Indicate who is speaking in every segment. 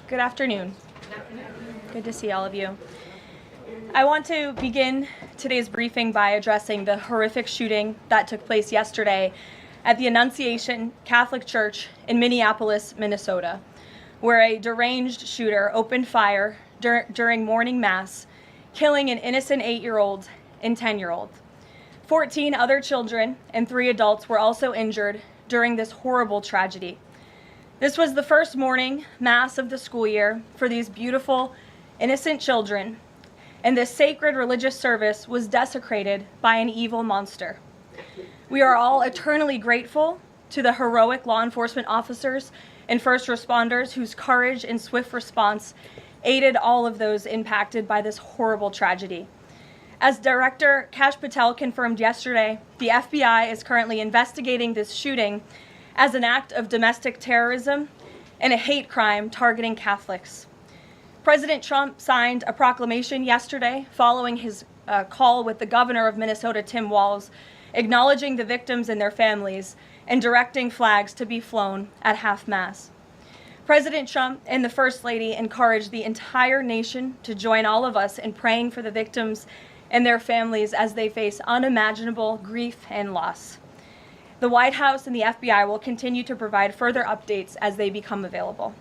Speaker 1: Good afternoon. Good to see all of you. I want to begin today's briefing by addressing the horrific shooting that took place yesterday at the Annunciation Catholic Church in Minneapolis, Minnesota, where a deranged shooter opened fire during morning mass, killing an innocent 8-year-old and 10-year-old. 14 other children and 3 adults were also injured during this horrible tragedy. This was the first morning mass of the school year for these beautiful, innocent children, and this sacred religious service was desecrated by an evil monster. We are all eternally grateful to the heroic law enforcement officers and first responders whose courage and swift response aided all of those impacted by this horrible tragedy. As Director Kash Patel confirmed yesterday, the FBI is currently investigating this shooting as an act of domestic terrorism and a hate crime targeting Catholics. President Trump signed a proclamation yesterday following his call with the governor of Minnesota, Tim Walz, acknowledging the victims and their families and directing flags to be flown at half-mast. President Trump and the First Lady encouraged the entire nation to join all of us in praying for the victims and their families as they face unimaginable grief and loss. The White House and the FBI will continue to provide further updates as they become available.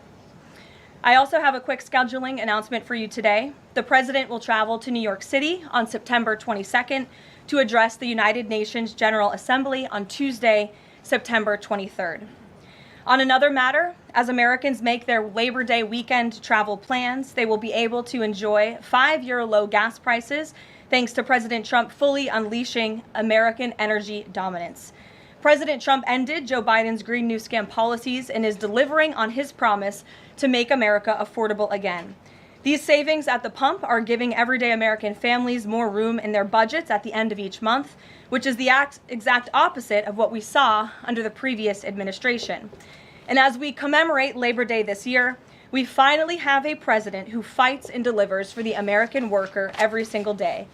Speaker 1: I also have a quick scheduling announcement for you today. The President will travel to New York City on September 22nd to address the United Nations General Assembly on Tuesday, September 23rd. On another matter, as Americans make their Labor Day weekend travel plans, they will be able to enjoy 5-year low gas prices thanks to President Trump fully unleashing American energy dominance. President Trump ended Joe Biden's Green New Scam policies and is delivering on his promise to make America affordable again. These savings at the pump are giving everyday American families more room in their budgets at the end of each month, which is the exact opposite of what we saw under the previous administration. And as we commemorate Labor Day this year, we finally have a president who fights and delivers for the American worker every single day.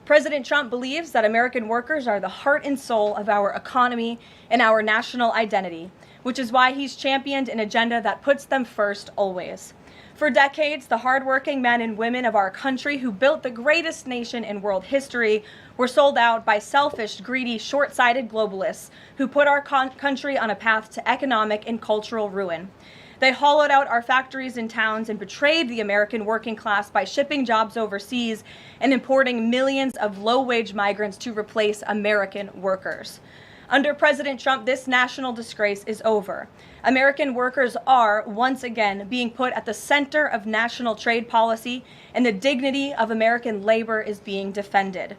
Speaker 1: President Trump believes that American workers are the heart and soul of our economy and our national identity, which is why he's championed an agenda that puts them first always. For decades, the hardworking men and women of our country who built the greatest nation in world history were sold out by selfish, greedy, short-sighted globalists who put our country on a path to economic and cultural ruin. They hollowed out our factories and towns and betrayed the American working class by shipping jobs overseas and importing millions of low-wage migrants to replace American workers. Under President Trump, this national disgrace is over. American workers are, once again, being put at the center of national trade policy, and the dignity of American labor is being defended.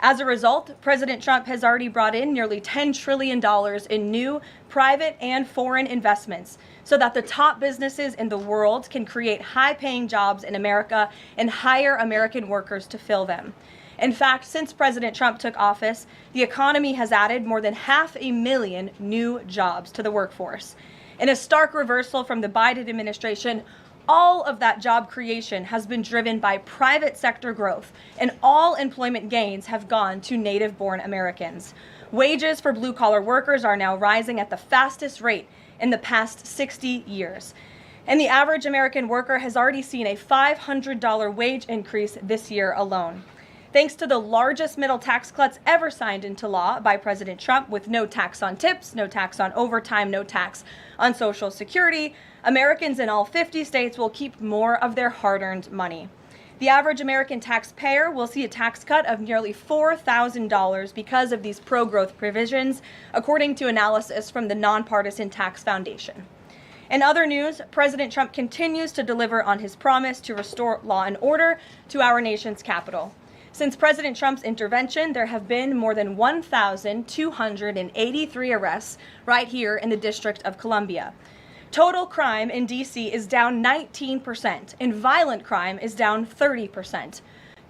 Speaker 1: As a result, President Trump has already brought in nearly $10 trillion in new private and foreign investments so that the top businesses in the world can create high-paying jobs in America and hire American workers to fill them. In fact, since President Trump took office, the economy has added more than 500,000 new jobs to the workforce. In a stark reversal from the Biden administration, all of that job creation has been driven by private sector growth, and all employment gains have gone to native-born Americans. Wages for blue-collar workers are now rising at the fastest rate in the past 60 years. And the average American worker has already seen a $500 wage increase this year alone. Thanks to the largest middle tax cuts ever signed into law by President Trump, with no tax on tips, no tax on overtime, no tax on Social Security, Americans in all 50 states will keep more of their hard-earned money. The average American taxpayer will see a tax cut of nearly $4,000 because of these pro-growth provisions, according to analysis from the Nonpartisan Tax Foundation. In other news, President Trump continues to deliver on his promise to restore law and order to our nation's capital. Since President Trump's intervention, there have been more than 1,283 arrests right here in the District of Columbia. Total crime in D.C. is down 19%, and violent crime is down 30%.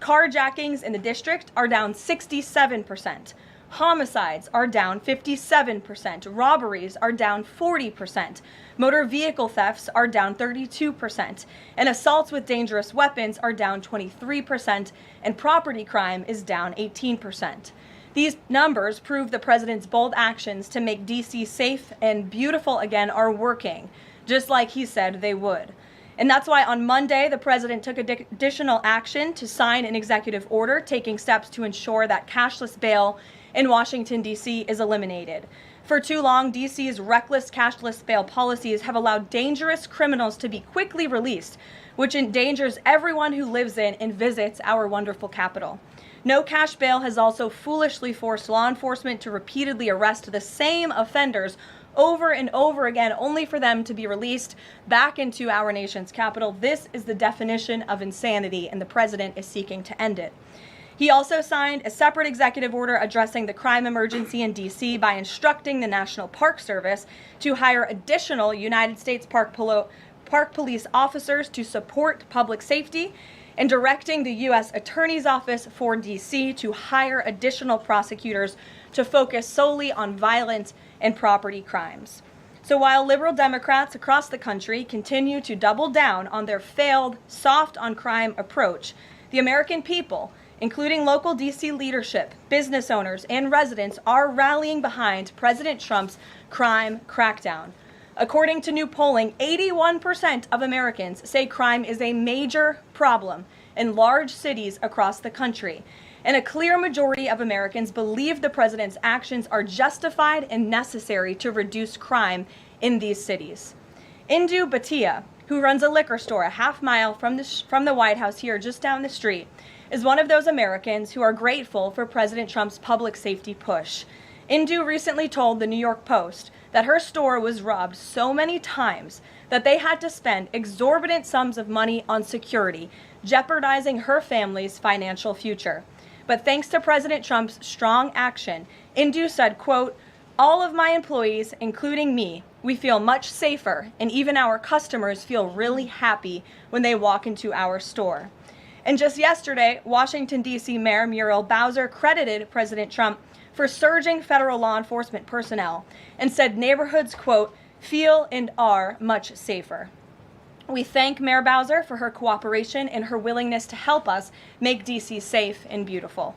Speaker 1: Carjackings in the district are down 67%. Homicides are down 57%. Robberies are down 40%. Motor vehicle thefts are down 32%. And assaults with dangerous weapons are down 23%. And property crime is down 18%. These numbers prove the president's bold actions to make D.C. safe and beautiful again are working, just like he said they would. And that's why on Monday, the president took additional action to sign an executive order taking steps to ensure that cashless bail in Washington, D.C. is eliminated. For too long, D.C.'s reckless cashless bail policies have allowed dangerous criminals to be quickly released, which endangers everyone who lives in and visits our wonderful capital. No cash bail has also foolishly forced law enforcement to repeatedly arrest the same offenders over and over again, only for them to be released back into our nation's capital. This is the definition of insanity, and the president is seeking to end it. He also signed a separate executive order addressing the crime emergency in D.C. by instructing the National Park Service to hire additional United States Park Police officers to support public safety, and directing the U.S. Attorney's Office for D.C. to hire additional prosecutors to focus solely on violent and property crimes. So while liberal Democrats across the country continue to double down on their failed soft on crime approach, the American people, including local D.C. leadership, business owners, and residents, are rallying behind President Trump's crime crackdown. According to new polling, 81% of Americans say crime is a major problem in large cities across the country. And a clear majority of Americans believe the president's actions are justified and necessary to reduce crime in these cities. Indu Bhatia, who runs a liquor store a half mile from the White House here just down the street, is one of those Americans who are grateful for President Trump's public safety push. Indu recently told the New York Post that her store was robbed so many times that they had to spend exorbitant sums of money on security, jeopardizing her family's financial future. But thanks to President Trump's strong action, Indu said, quote, "All of my employees, including me, we feel much safer, and even our customers feel really happy when they walk into our store." And just yesterday, Washington, D.C. Mayor Muriel Bowser credited President Trump for surging federal law enforcement personnel and said neighborhoods, quote, "feel and are much safer." We thank Mayor Bowser for her cooperation and her willingness to help us make D.C. safe and beautiful.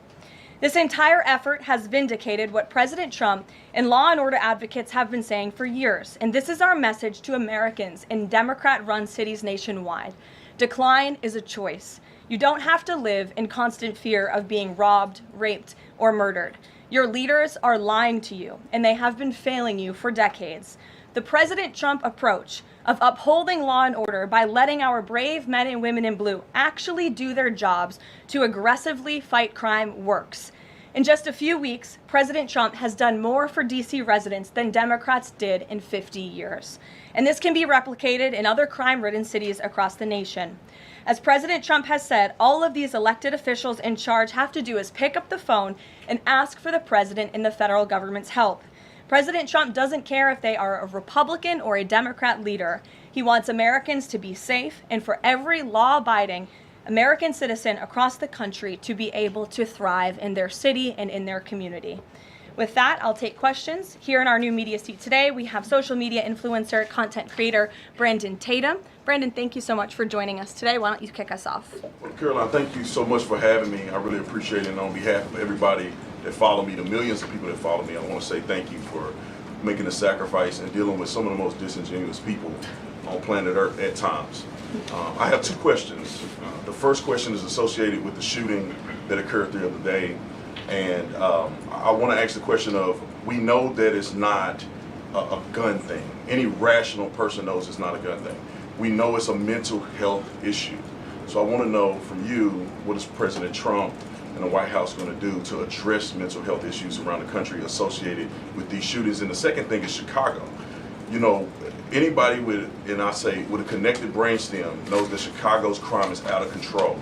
Speaker 1: This entire effort has vindicated what President Trump and law and order advocates have been saying for years, and this is our message to Americans in Democrat-run cities nationwide. Decline is a choice. You don't have to live in constant fear of being robbed, raped, or murdered. Your leaders are lying to you, and they have been failing you for decades. The President Trump approach of upholding law and order by letting our brave men and women in blue actually do their jobs to aggressively fight crime works. In just a few weeks, President Trump has done more for D.C. residents than Democrats did in 50 years. And this can be replicated in other crime-ridden cities across the nation. As President Trump has said, all of these elected officials in charge have to do is pick up the phone and ask for the president and the federal government's help. President Trump doesn't care if they are a Republican or a Democrat leader. He wants Americans to be safe and for every law-abiding American citizen across the country to be able to thrive in their city and in their community. With that, I'll take questions. Here in our new media seat today, we have social media influencer, content creator, Brandon Tatum. Brandon, thank you so much for joining us today. Why don't you kick us off?
Speaker 2: Well, Karoline, thank you so much for having me. I really appreciate it. And on behalf of everybody that follow me, the millions of people that follow me, I want to say thank you for making the sacrifice and dealing with some of the most disingenuous people on planet Earth at times. I have two questions. The first question is associated with the shooting that occurred the other day. And I want to ask the question of, we know that it's not a gun thing. Any rational person knows it's not a gun thing. We know it's a mental health issue. So I want to know from you, what is President Trump and the White House going to do to address mental health issues around the country associated with these shootings? And the second thing is Chicago. You know, anybody with, and I say, with a connected brainstem knows that Chicago's crime is out of control.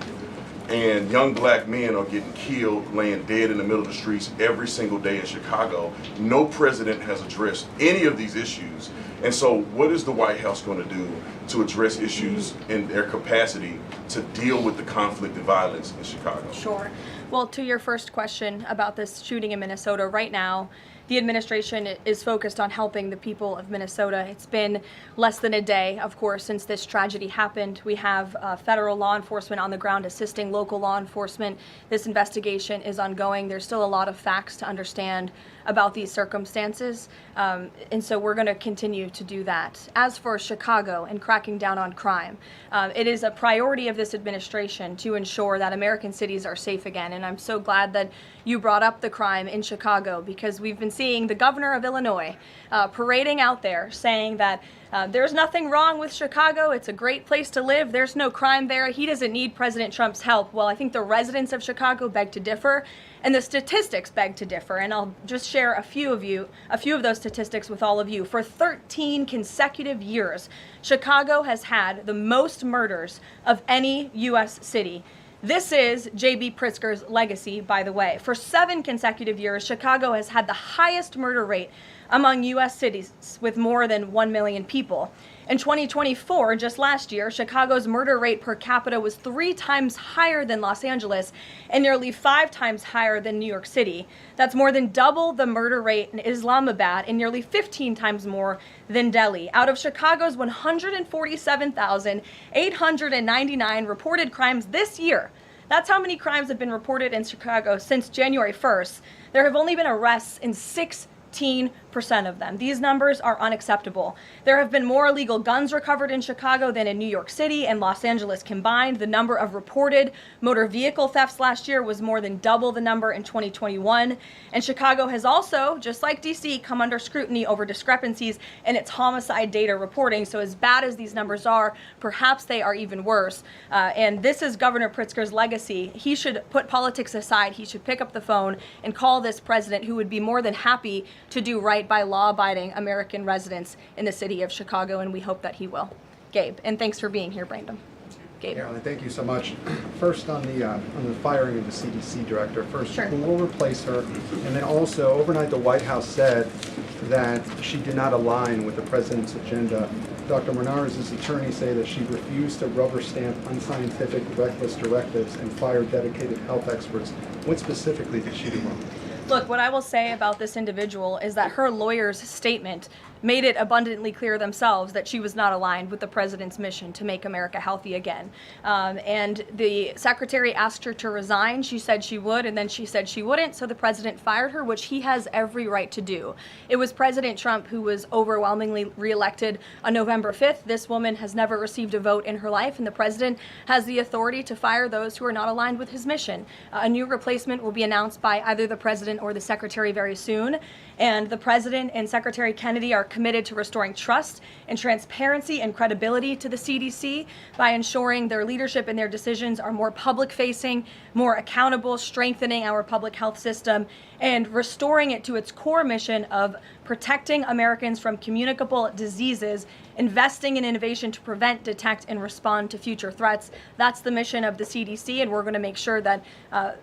Speaker 2: And young black men are getting killed, laying dead in the middle of the streets every single day in Chicago. No president has addressed any of these issues. And so what is the White House going to do to address issues in their capacity to deal with the conflict and violence in Chicago?
Speaker 1: Sure. Well, to your first question about this shooting in Minnesota, right now, the administration is focused on helping the people of Minnesota. It's been less than a day, of course, since this tragedy happened. We have federal law enforcement on the ground assisting local law enforcement. This investigation is ongoing. There's still a lot of facts to understand about these circumstances, and so we're going to continue to do that. As for Chicago and cracking down on crime, it is a priority of this administration to ensure that American cities are safe again, and I'm so glad that you brought up the crime in Chicago, because we've been seeing the governor of Illinois parading out there saying that there's nothing wrong with Chicago. It's a great place to live. There's no crime there. He doesn't need President Trump's help. Well, I think the residents of Chicago beg to differ, and the statistics beg to differ. And I'll just share a few of those statistics with all of you. For 13 consecutive years, Chicago has had the most murders of any U.S. city. This is J.B. Pritzker's legacy, by the way. For 7 consecutive years, Chicago has had the highest murder rate among U.S. cities with more than 1 million people. In 2024, just last year, Chicago's murder rate per capita was 3 times higher than Los Angeles and nearly 5 times higher than New York City. That's more than double the murder rate in Islamabad and nearly 15 times more than Delhi. Out of Chicago's 147,899 reported crimes this year, that's how many crimes have been reported in Chicago since January 1st. There have only been arrests in 16% of them. These numbers are unacceptable. There have been more illegal guns recovered in Chicago than in New York City and Los Angeles combined. The number of reported motor vehicle thefts last year was more than double the number in 2021. And Chicago has also, just like DC, come under scrutiny over discrepancies in its homicide data reporting. So as bad as these numbers are, perhaps they are even worse. And this is Governor Pritzker's legacy. He should put politics aside. He should pick up the phone and call this president, who would be more than happy to do right by law-abiding American residents in the city of Chicago, and we hope that he will. Gabe, and thanks for being here, Brandon. Gabe.
Speaker 3: Karoline, thank you so much. First, on the firing of the CDC director, first,
Speaker 1: Sure.
Speaker 3: Who will replace her? And then also, overnight, the White House said that she did not align with the president's agenda. Dr. Menard's attorneys say that she refused to rubber stamp unscientific, reckless directives and fire dedicated health experts. What specifically did she do wrong?
Speaker 1: Look, what I will say about this individual is that her lawyer's statement made it abundantly clear themselves that she was not aligned with the president's mission to make America healthy again. And the secretary asked her to resign. She said she would, and then she said she wouldn't, so the president fired her, which he has every right to do. It was President Trump who was overwhelmingly reelected on November 5th. This woman has never received a vote in her life, and the president has the authority to fire those who are not aligned with his mission. A new replacement will be announced by either the president or the secretary very soon, and the president and Secretary Kennedy are committed to restoring trust and transparency and credibility to the CDC by ensuring their leadership and their decisions are more public-facing, more accountable, strengthening our public health system, and restoring it to its core mission of protecting Americans from communicable diseases, investing in innovation to prevent, detect, and respond to future threats. That's the mission of the CDC, and we're going to make sure that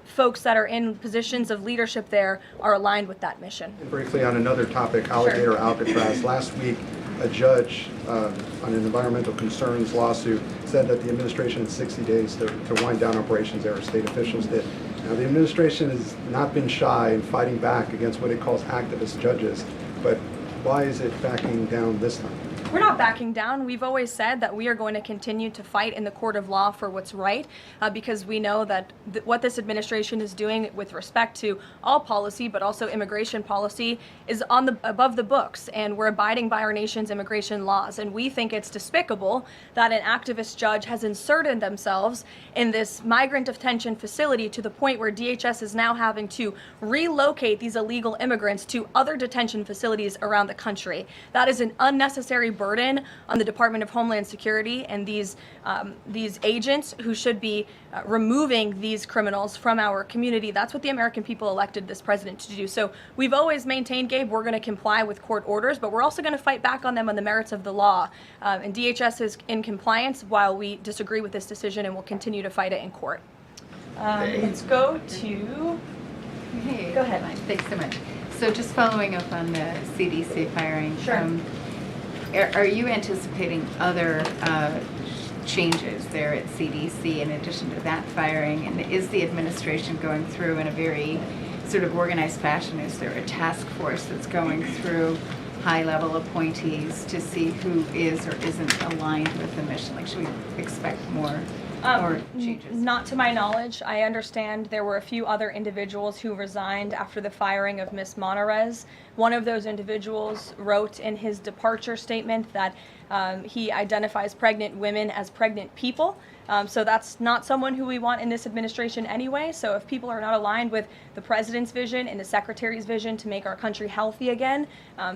Speaker 1: folks that are in positions of leadership there are aligned with that mission.
Speaker 3: And briefly on another topic, Alligator Alcatraz. Last week, a judge on an environmental concerns lawsuit said that the administration had 60 days to wind down operations there, state officials did. Now, the administration has not been shy in fighting back against what it calls activist judges, but why is it backing down this time?
Speaker 1: We're not backing down. We've always said that we are going to continue to fight in the court of law for what's right, because we know that what this administration is doing with respect to all policy, but also immigration policy, is above the books, and we're abiding by our nation's immigration laws. And we think it's despicable that an activist judge has inserted themselves in this migrant detention facility to the point where DHS is now having to relocate these illegal immigrants to other detention facilities around the country. That is an unnecessary burden on the Department of Homeland Security and these agents who should be removing these criminals from our community. That's what the American people elected this president to do. So we've always maintained, Gabe, we're going to comply with court orders, but we're also going to fight back on them on the merits of the law. And DHS is in compliance while we disagree with this decision, and we'll continue to fight it in court. Let's go to...
Speaker 4: Hey,
Speaker 1: Go ahead.
Speaker 4: Thanks so much. So just following up on the CDC firing.
Speaker 1: Sure.
Speaker 4: Are you anticipating other changes there at CDC in addition to that firing? And is the administration going through in a very sort of organized fashion? Is there a task force that's going through high-level appointees to see who is or isn't aligned with the mission? Like, should we expect more changes?
Speaker 1: Not to my knowledge. I understand there were a few other individuals who resigned after the firing of Ms. Monarez. One of those individuals wrote in his departure statement that he identifies pregnant women as pregnant people. So that's not someone who we want in this administration anyway. So if people are not aligned with the president's vision and the secretary's vision to make our country healthy again,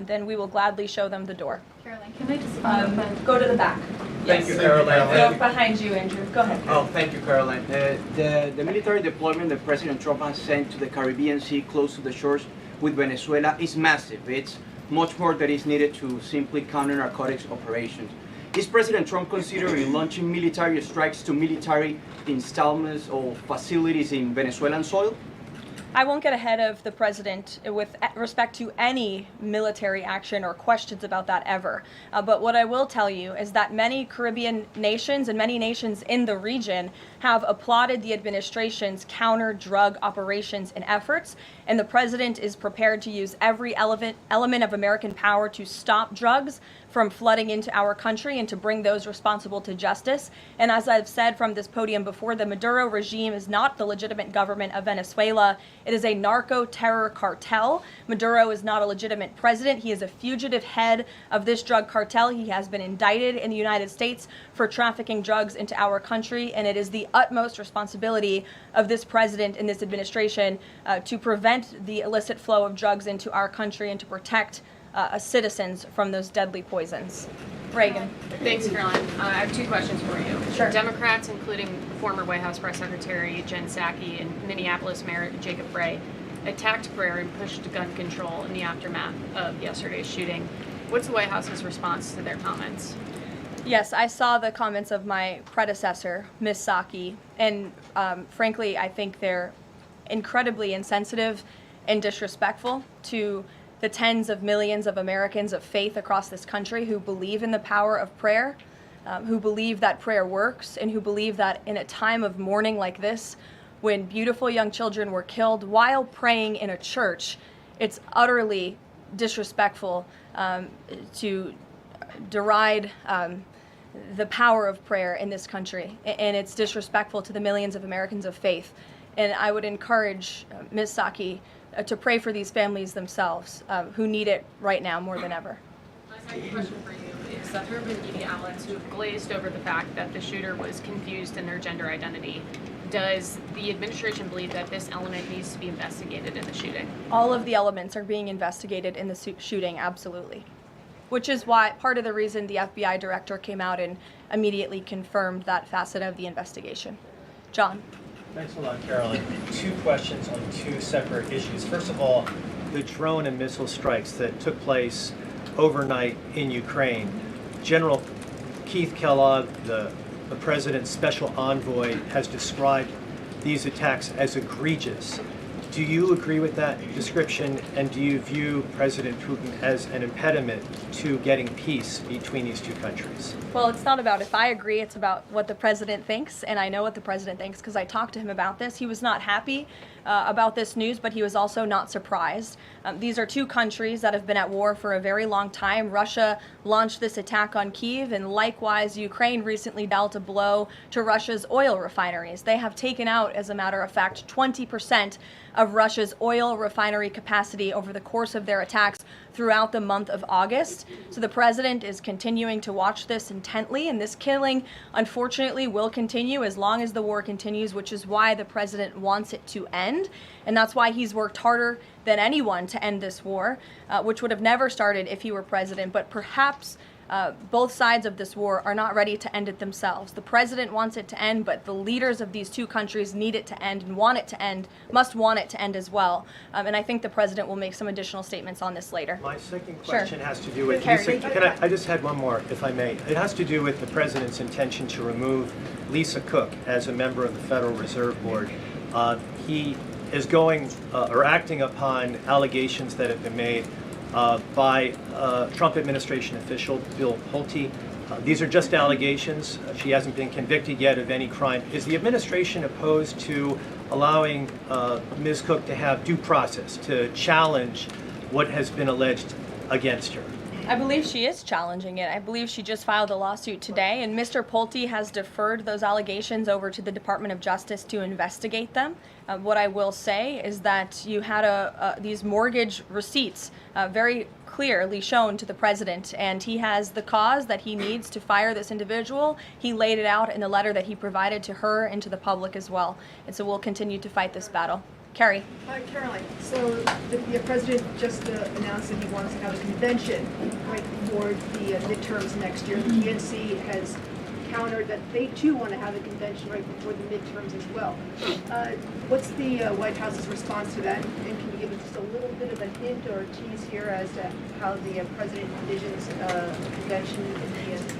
Speaker 1: then we will gladly show them the door.
Speaker 4: Karoline, can I just follow up on...
Speaker 1: Go to the back.
Speaker 5: Thank you, Karoline.
Speaker 1: Go behind you, Andrew. Go ahead.
Speaker 5: Oh, thank you, Karoline. The military deployment that President Trump has sent to the Caribbean Sea close to the shores with Venezuela is massive. It's much more that is needed to simply counter narcotics operations. Is President Trump considering launching military strikes to military installments or facilities in Venezuelan soil?
Speaker 1: I won't get ahead of the president with respect to any military action or questions about that ever. But what I will tell you is that many Caribbean nations and many nations in the region have applauded the administration's counter-drug operations and efforts, and the president is prepared to use every element of American power to stop drugs from flooding into our country and to bring those responsible to justice. And as I've said from this podium before, the Maduro regime is not the legitimate government of Venezuela. It is a narco-terror cartel. Maduro is not a legitimate president. He is a fugitive head of this drug cartel. He has been indicted in the United States for trafficking drugs into our country, and it is the utmost responsibility of this president and this administration to prevent the illicit flow of drugs into our country and to protect citizens from those deadly poisons. Reagan.
Speaker 6: Thanks, Caroline. I have two questions for you.
Speaker 1: Sure.
Speaker 6: Democrats, including former White House Press Secretary Jen Psaki and Minneapolis Mayor Jacob Frey, attacked prayer and pushed gun control in the aftermath of yesterday's shooting. What's the White House's response to their comments?
Speaker 1: Yes, I saw the comments of my predecessor, Ms. Psaki, and frankly, I think they're incredibly insensitive and disrespectful to the tens of millions of Americans of faith across this country who believe in the power of prayer, who believe that prayer works, and who believe that in a time of mourning like this, when beautiful young children were killed while praying in a church, it's utterly disrespectful to deride the power of prayer in this country, and it's disrespectful to the millions of Americans of faith. And I would encourage Ms. Psaki to pray for these families themselves who need it right now more than ever.
Speaker 6: My second question for you is that there have been media outlets who have glazed over the fact that the shooter was confused in their gender identity. Does the administration believe that this element needs to be investigated in the shooting?
Speaker 1: All of the elements are being investigated in the shooting, absolutely. Which is why part of the reason the FBI director came out and immediately confirmed that facet of the investigation. John.
Speaker 7: Thanks a lot, Caroline. Two questions on two separate issues. First of all, the drone and missile strikes that took place overnight in Ukraine. General Keith Kellogg, the president's special envoy, has described these attacks as egregious. Do you agree with that description, and do you view President Putin as an impediment to getting peace between these two countries?
Speaker 1: Well, it's not about if I agree, it's about what the president thinks, and I know what the president thinks because I talked to him about this. He was not happy about this news, but he was also not surprised. These are two countries that have been at war for a very long time. Russia launched this attack on Kyiv, and likewise, Ukraine recently dealt a blow to Russia's oil refineries. They have taken out, as a matter of fact, 20% of Russia's oil refinery capacity over the course of their attacks throughout the month of August. So the president is continuing to watch this intently, and this killing, unfortunately, will continue as long as the war continues, which is why the president wants it to end. And that's why he's worked harder than anyone to end this war, which would have never started if he were president. But perhaps both sides of this war are not ready to end it themselves. The president wants it to end, but the leaders of these two countries need it to end and want it to end, must want it to end as well. And I think the president will make some additional statements on this later.
Speaker 7: My second question has to do with,
Speaker 1: Carrie.
Speaker 7: I just had one more, if I may. It has to do with the president's intention to remove Lisa Cook as a member of the Federal Reserve Board. He is going or acting upon allegations that have been made by Trump administration official Bill Pulte These are just allegations. She hasn't been convicted yet of any crime. Is the administration opposed to allowing Ms. Cook to have due process, to challenge what has been alleged against her?
Speaker 1: I believe she is challenging it. I believe she just filed a lawsuit today, and Mr. Pulte has deferred those allegations over to the Department of Justice to investigate them. What I will say is that you had these mortgage receipts very clearly shown to the president, and he has the cause that he needs to fire this individual. He laid it out in the letter that he provided to her and to the public as well. And so we'll continue to fight this battle. Carrie.
Speaker 8: Hi, Caroline. So the president just announced that he wants to have a convention right before the midterms next year. The DNC has countered that they too want to have a convention right before the midterms as well. What's the White House's response to that? And can you give us just a little bit of a hint or a tease here as to how the president envisions a convention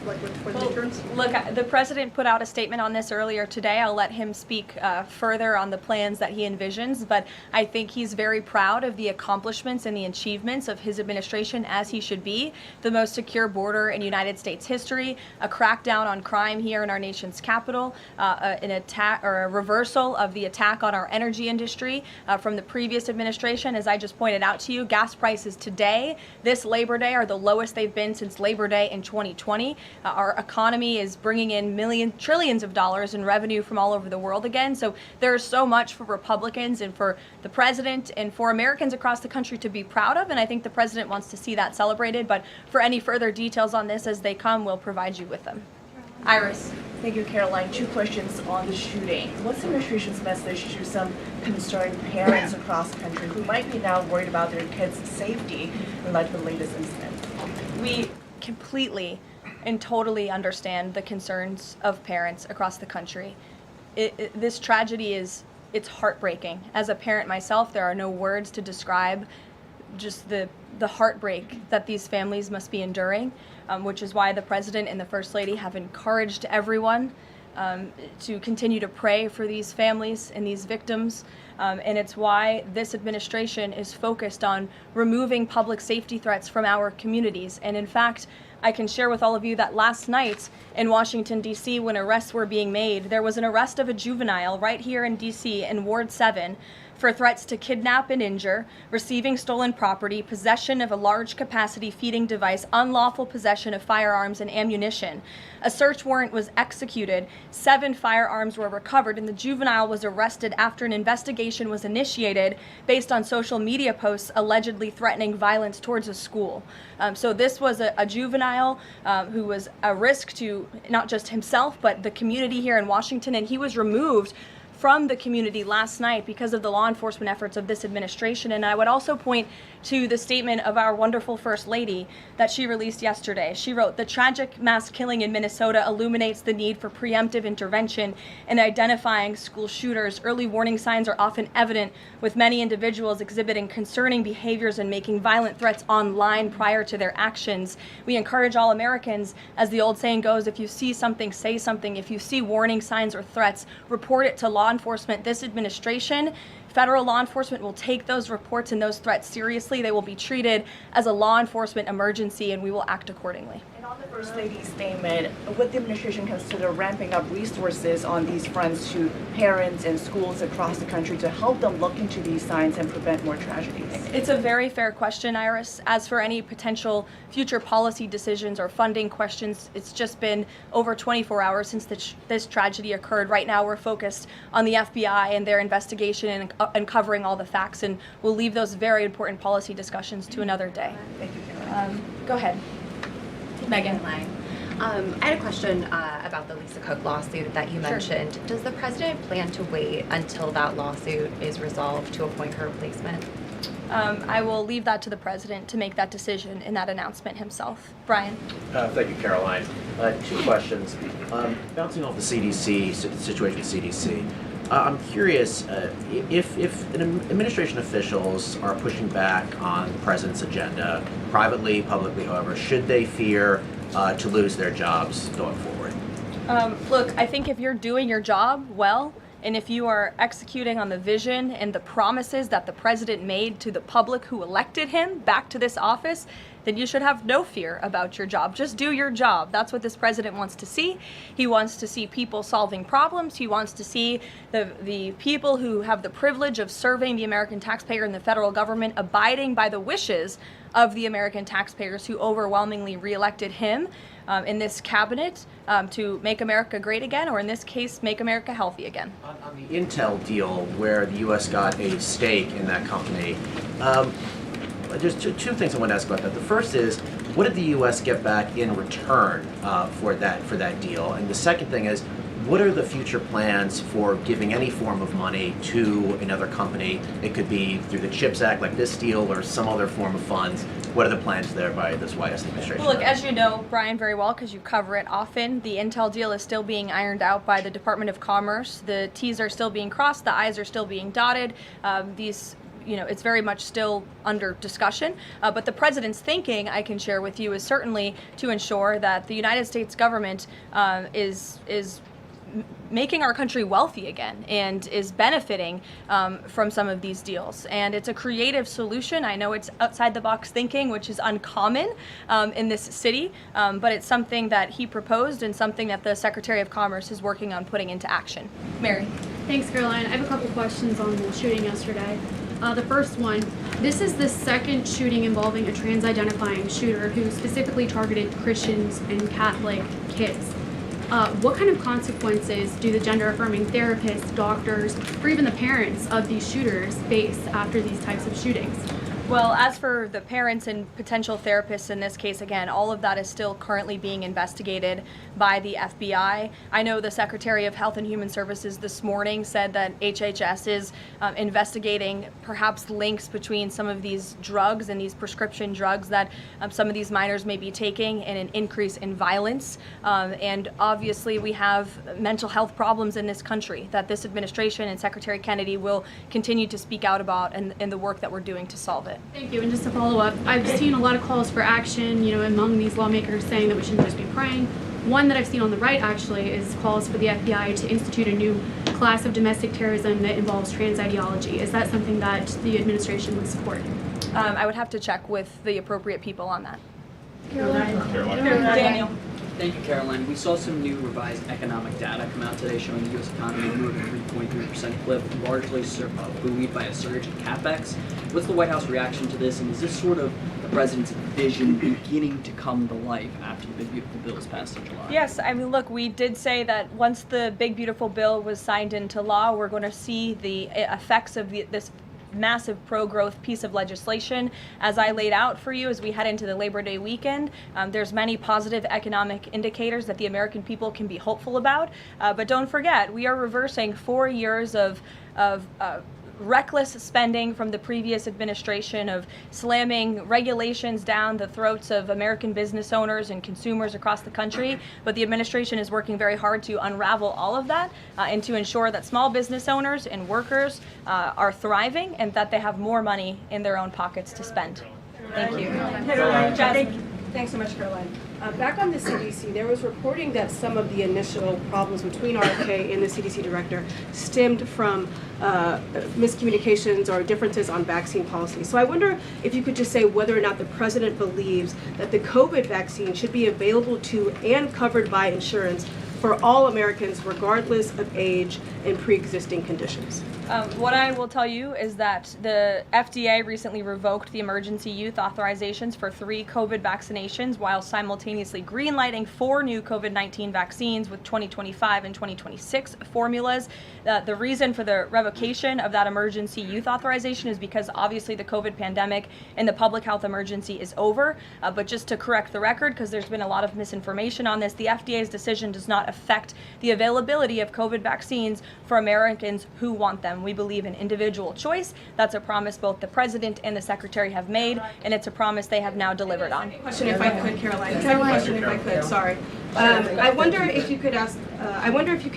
Speaker 8: for the midterms?
Speaker 1: Look, the president put out a statement on this earlier today. I'll let him speak further on the plans that he envisions, but I think he's very proud of the accomplishments and the achievements of his administration, as he should be. The most secure border in United States history, a crackdown on crime here in our nation's capital, an attack or a reversal of the attack on our energy industry from the previous administration. As I just pointed out to you, gas prices today, this Labor Day, are the lowest they've been since Labor Day in 2020. Our economy is bringing in trillions of dollars in revenue from all over the world again. So there's so much for Republicans and for the president and for Americans across the country to be proud of, and I think the president wants to see that celebrated. But for any further details on this as they come, we'll provide you with them. Iris.
Speaker 9: Thank you, Caroline. 2 questions on the shooting. What's the administration's message to some concerned parents across the country who might be now worried about their kids' safety in light of the latest incident?
Speaker 1: We completely and totally understand the concerns of parents across the country. This tragedy it's heartbreaking. As a parent myself, there are no words to describe just the heartbreak that these families must be enduring, which is why the president and the first lady have encouraged everyone to continue to pray for these families and these victims. And it's why this administration is focused on removing public safety threats from our communities. And in fact, I can share with all of you that last night in Washington, D.C., when arrests were being made, there was an arrest of a juvenile right here in D.C. in Ward 7 for threats to kidnap and injure, receiving stolen property, possession of a large capacity feeding device, unlawful possession of firearms and ammunition. A search warrant was executed, 7 firearms were recovered, and the juvenile was arrested after an investigation was initiated based on social media posts allegedly threatening violence towards a school. So this was a juvenile who was a risk to not just himself, but the community here in Washington, and he was removed from the community last night because of the law enforcement efforts of this administration. And I would also point to the statement of our wonderful First Lady that she released yesterday. She wrote, "The tragic mass killing in Minnesota illuminates the need for preemptive intervention in identifying school shooters. Early warning signs are often evident, with many individuals exhibiting concerning behaviors and making violent threats online prior to their actions. We encourage all Americans, as the old saying goes, if you see something, say something. If you see warning signs or threats, report it to law enforcement. This administration, federal law enforcement, will take those reports and those threats seriously. They will be treated as a law enforcement emergency, and we will act accordingly."
Speaker 9: And on the First Lady's statement, would the administration consider ramping up resources on these fronts to parents and schools across the country to help them look into these signs and prevent more tragedies?
Speaker 1: It's a very fair question, Iris. As for any potential future policy decisions or funding questions, it's just been over 24 hours since this tragedy occurred. Right now, we're focused on the FBI and their investigation and uncovering all the facts, and we'll leave those very important policy discussions to another day.
Speaker 9: Thank you, Caroline.
Speaker 1: Go ahead. Megan.
Speaker 10: I had a question about the Lisa Cook lawsuit that you mentioned. Does the president plan to wait until that lawsuit is resolved to appoint her replacement?
Speaker 1: I will leave that to the president to make that decision in that announcement himself. Brian.
Speaker 11: Thank you, Caroline. 2 questions. Bouncing off the CDC, situation at CDC, I'm curious if administration officials are pushing back on the president's agenda, privately, publicly, however, should they fear to lose their jobs going forward?
Speaker 1: Look, I think if you're doing your job well, and if you are executing on the vision and the promises that the president made to the public who elected him back to this office, then you should have no fear about your job. Just do your job. That's what this president wants to see. He wants to see people solving problems. He wants to see the people who have the privilege of serving the American taxpayer and the federal government abiding by the wishes of the American taxpayers who overwhelmingly reelected him in this cabinet to make America great again, or in this case, make America healthy again.
Speaker 11: On the Intel deal, where the U.S. got a stake in that company, there's two things I want to ask about that. The first is, what did the U.S. get back in return for that deal? And the second thing is, what are the future plans for giving any form of money to another company? It could be through the CHIPS Act, like this deal, or some other form of funds. What are the plans there by this White House administration?
Speaker 1: Well, look, as you know, Brian, very well, because you cover it often, the Intel deal is still being ironed out by the Department of Commerce. The T's are still being crossed, the I's are still being dotted. It's very much still under discussion. But the president's thinking, I can share with you, is certainly to ensure that the United States government is making our country wealthy again and is benefiting from some of these deals. And it's a creative solution. I know it's outside the box thinking, which is uncommon in this city, but it's something that he proposed and something that the Secretary of Commerce is working on putting into action. Mary.
Speaker 12: Thanks, Caroline. I have a couple questions on the shooting yesterday. The first one, this is the second shooting involving a trans-identifying shooter who specifically targeted Christians and Catholic kids. What kind of consequences do the gender-affirming therapists, doctors, or even the parents of these shooters face after these types of shootings?
Speaker 1: Well, as for the parents and potential therapists in this case, again, all of that is still currently being investigated by the FBI. I know the Secretary of Health and Human Services this morning said that HHS is investigating perhaps links between some of these drugs and these prescription drugs that some of these minors may be taking and an increase in violence. And obviously we have mental health problems in this country that this administration and Secretary Kennedy will continue to speak out about in the work that we're doing to solve it.
Speaker 12: Thank you. And just to follow up, I've seen a lot of calls for action, among these lawmakers saying that we shouldn't just be praying. One that I've seen on the right actually is calls for the FBI to institute a new class of domestic terrorism that involves trans ideology. Is that something that the administration would support?
Speaker 1: I would have to check with the appropriate people on that.
Speaker 8: Caroline.
Speaker 1: Daniel.
Speaker 13: Thank you, Caroline. We saw some new revised economic data come out today showing the U.S. economy grew at a 3.3% clip, largely buoyed by a surge in capex. What's the White House reaction to this, and is this sort of the president's vision beginning to come to life after the Big Beautiful Bill was passed in July?
Speaker 1: Yes, I mean, look, we did say that once the Big Beautiful Bill was signed into law, we're going to see the effects of this massive pro-growth piece of legislation. As I laid out for you as we head into the Labor Day weekend, there's many positive economic indicators that the American people can be hopeful about. But don't forget, we are reversing 4 years of reckless spending from the previous administration, of slamming regulations down the throats of American business owners and consumers across the country. But the administration is working very hard to unravel all of that and to ensure that small business owners and workers are thriving and that they have more money in their own pockets to spend. Thank you.
Speaker 14: Thanks so much, Caroline. Back on the CDC, there was reporting that some of the initial problems between RFK and the CDC director stemmed from miscommunications or differences on vaccine policy. So I wonder if you could just say whether or not the president believes that the COVID vaccine should be available to and covered by insurance for all Americans, regardless of age and pre-existing conditions.
Speaker 1: What I will tell you is that the FDA recently revoked the emergency use authorizations for 3 COVID vaccinations while simultaneously greenlighting 4 new COVID-19 vaccines with 2025 and 2026 formulas. The reason for the revocation of that emergency use authorization is because obviously the COVID pandemic and the public health emergency is over. But just to correct the record, because there's been a lot of misinformation on this, the FDA's decision does not affect the availability of COVID vaccines for Americans who want them. We believe in individual choice. That's a promise both the president and the secretary have made, and it's a promise they have now delivered on.
Speaker 14: Question, if I could, Caroline. Second question, if I could. Sorry. I wonder if you could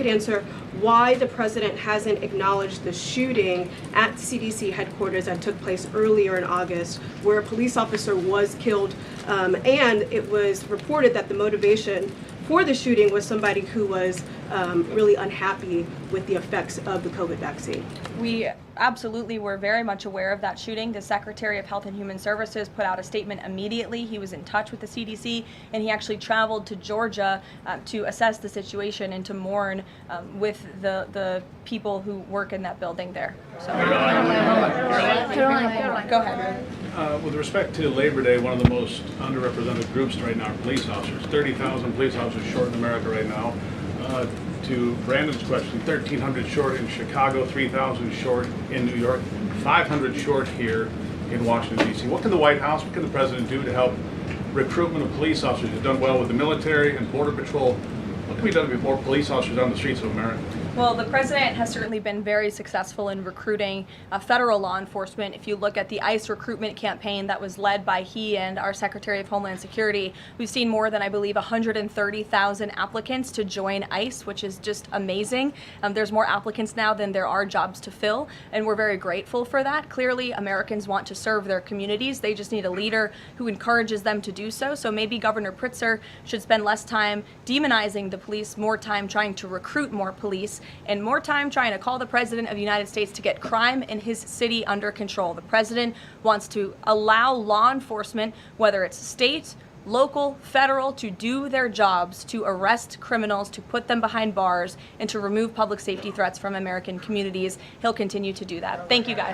Speaker 14: answer why the president hasn't acknowledged the shooting at CDC headquarters that took place earlier in August, where a police officer was killed, and it was reported that the motivation for the shooting was somebody who was really unhappy with the effects of the COVID vaccine.
Speaker 1: We absolutely were very much aware of that shooting. The Secretary of Health and Human Services put out a statement immediately. He was in touch with the CDC, and he actually traveled to Georgia to assess the situation and to mourn with the people who work in that building there. So, go ahead.
Speaker 15: With respect to Labor Day, one of the most underrepresented groups right now are police officers. 30,000 police officers short in America right now. To Brandon's question, 1,300 short in Chicago, 3,000 short in New York, 500 short here in Washington, D.C. What can the White House, what can the President do to help recruitment of police officers? You've done well with the military and Border Patrol. What can be done to get more police officers on the streets of America?
Speaker 1: Well, the president has certainly been very successful in recruiting federal law enforcement. If you look at the ICE recruitment campaign that was led by he and our Secretary of Homeland Security, we've seen more than, I believe, 130,000 applicants to join ICE, which is just amazing. There's more applicants now than there are jobs to fill, and we're very grateful for that. Clearly, Americans want to serve their communities. They just need a leader who encourages them to do so. So maybe Governor Pritzker should spend less time demonizing the police, more time trying to recruit more police, and more time trying to call the President of the United States to get crime in his city under control. The President wants to allow law enforcement, whether it's state, local, federal, to do their jobs, to arrest criminals, to put them behind bars, and to remove public safety threats from American communities. He'll continue to do that. Thank you, guys.